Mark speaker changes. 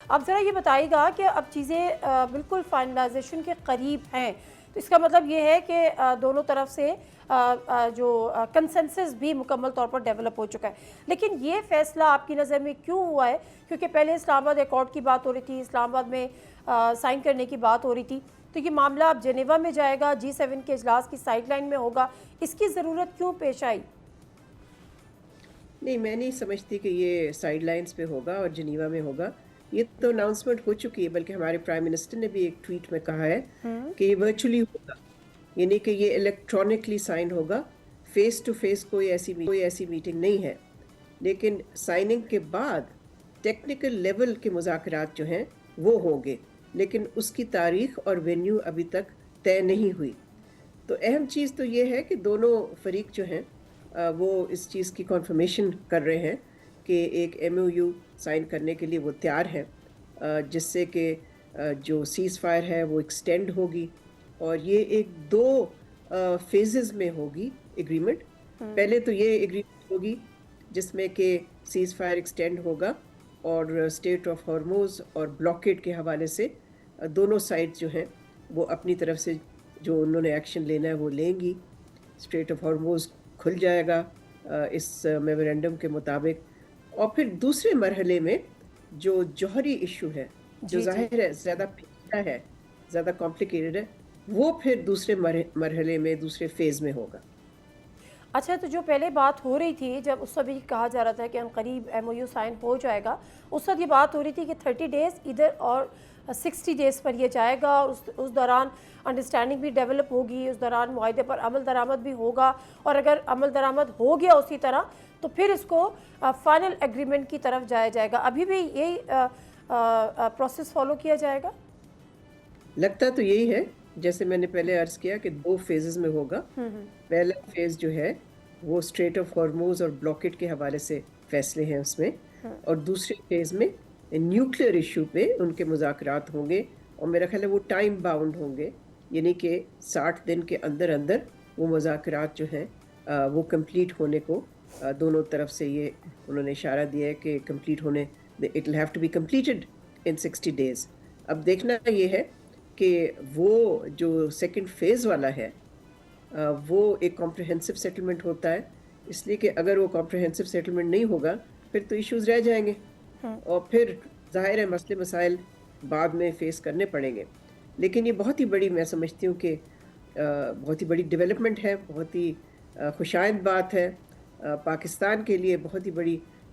Speaker 1: اب ذرا یہ بتائیے گا کہ اب چیزیں بالکل فائنلائزیشن کے قریب ہیں، تو اس کا مطلب یہ ہے کہ دونوں طرف سے جو کنسنسس بھی مکمل طور پر ڈیولپ ہو چکا ہے، لیکن یہ فیصلہ آپ کی نظر میں کیوں ہوا ہے؟ کیونکہ پہلے اسلام آباد ایکارڈ کی بات ہو رہی تھی، اسلام آباد میں سائن کرنے کی بات ہو رہی تھی، تو یہ معاملہ اب جنیوا میں جائے گا، G7 کے اجلاس کی سائڈ لائن میں ہوگا، اس کی ضرورت کیوں پیش آئی؟
Speaker 2: نہیں، میں نہیں سمجھتی کہ یہ سائیڈ لائنز پہ ہوگا اور جنیوا میں ہوگا. یہ تو اناؤنسمنٹ ہو چکی ہے، بلکہ ہمارے پرائم منسٹر نے بھی ایک ٹویٹ میں کہا ہے کہ یہ ورچولی ہوگا، یعنی کہ یہ الیکٹرانکلی سائن ہوگا. فیس ٹو فیس کوئی ایسی میٹنگ نہیں ہے، لیکن سائننگ کے بعد ٹیکنیکل لیول کے مذاکرات جو ہیں وہ ہوں گے، لیکن اس کی تاریخ اور وینیو ابھی تک طے نہیں ہوئی. تو اہم چیز تو یہ ہے کہ دونوں فریق جو ہیں وہ اس چیز کی کنفرمیشن کر رہے ہیں کہ ایک ایم او یو سائن کرنے کے لیے وہ تیار ہے، جس سے کہ جو سیز فائر ہے وہ ایکسٹینڈ ہوگی، اور یہ ایک دو فیزز میں ہوگی اگریمنٹ. پہلے تو یہ اگریمنٹ ہوگی جس میں کہ سیز فائر ایکسٹینڈ ہوگا، اور اسٹیٹ آف ہارموز اور بلاکیڈ کے حوالے سے دونوں سائڈ جو ہیں وہ اپنی طرف سے جو انہوں نے ایکشن لینا ہے وہ لیں گی. اسٹریٹ آف ہارموز کھل جائے گا اس میمورینڈم کے مطابق. اور پھر دوسرے مرحلے میں جو جوہری ایشو ہے، جو
Speaker 1: جی جی.
Speaker 2: ظاہر ہے زیادہ پیچیدہ ہے، زیادہ کمپلیکیٹڈ ہے، وہ پھر دوسرے مرحلے میں، دوسرے فیز میں ہوگا.
Speaker 1: اچھا، تو جو پہلے بات ہو رہی تھی، جب اس وقت بھی کہا جا رہا تھا کہ عنقریب ایم او یو سائن ہو جائے گا، اس وقت یہ بات ہو رہی تھی کہ 30 ڈیز ادھر اور 60 ڈیز پر یہ جائے گا، اور اس دوران انڈرسٹینڈنگ بھی ڈیولپ ہوگی، اس دوران معاہدے پر عمل درآمد بھی ہوگا، اور اگر عمل درآمد ہو گیا اسی طرح تو پھر اس کو فائنل ایگریمنٹ کی طرف جایا جائے گا. ابھی بھی یہی پروسیس فالو کیا جائے گا؟
Speaker 2: لگتا تو یہی ہے، جیسے میں نے پہلے عرض کیا کہ دو فیزز میں ہوگا. پہلا فیز جو ہے وہ اسٹریٹ آف ہارموز اور بلاکیڈ کے حوالے سے فیصلے ہیں اس میں، اور دوسرے فیز میں نیوکلیر ایشو پہ ان کے مذاکرات ہوں گے، اور میرا خیال ہے وہ ٹائم باؤنڈ ہوں گے، یعنی کہ 60 دن کے اندر اندر وہ مذاکرات جو ہیں وہ کمپلیٹ ہونے کو دونوں طرف سے یہ انہوں نے اشارہ دیا ہے کہ کمپلیٹ ہونے it will have to be completed in 60 days. اب دیکھنا یہ ہے کہ وہ جو سیکنڈ فیز والا ہے وہ ایک کمپریہنسو سیٹلمنٹ ہوتا ہے، اس لیے کہ اگر وہ کمپریہنسو سیٹلمنٹ نہیں ہوگا پھر تو ایشوز رہ جائیں گے، اور پھر ظاہر ہے مسئلے مسائل بعد میں فیس کرنے پڑیں گے. لیکن یہ بہت ہی بڑی، میں سمجھتی ہوں کہ بہت ہی بڑی ڈیولپمنٹ ہے، بہت ہی خوشائند بات ہے. پاکستان کے لیے بہت ہی بڑی